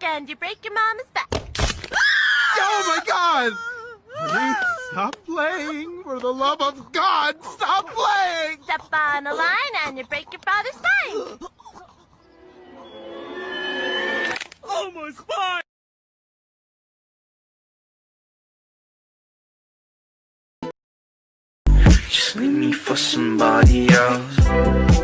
and you break your mama's back. Oh my God! Honey, stop playing! For the love of God, stop playing! Step on a line and you break your father's spine. Almost fine! Just leave me for somebody else.